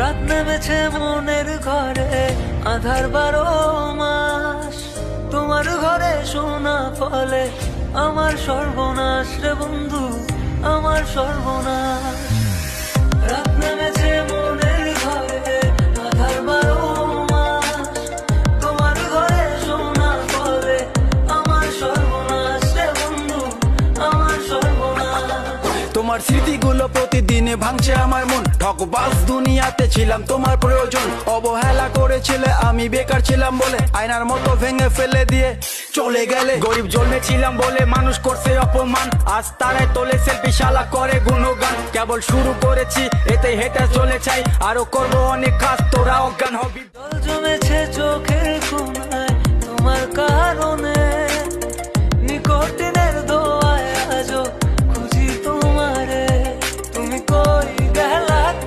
রাত নেমেছে মনের ঘরে, আধার 12 মাস। তোমার ঘরে শোনা ফলে আমার সর্বনাশ রে বন্ধু, আমার সর্বনাশ। রাত নেমেছে মনের ঘরে, আধার 12 মাস। তোমার ঘরে শোনা ফলে আমার সর্বনাশ রে বন্ধু, আমার সর্বনাশ। তোমার স্মৃতিগুলো প্রতিদিনে ভাঙছে আমার মন। ঠকবাজ দুনিয়াতে ছিলাম তোমার প্রয়োজন, অবহেলা করেছিলে আমি বেকার ছিলাম বলে, আয়নার মতো ভেঙে ফেলে দিয়ে চলে গেলে। গরিব জন্মেছিলাম বলে মানুষ করছে অপমান, আজ তারাই তোলে সেলফি, শালা করে গুণগান। কেবল শুরু করেছি এতে হেঁটে চলে চাই, আরো করবো অনেক কাজ, তোরা অজ্ঞান হবি। জল জমেছে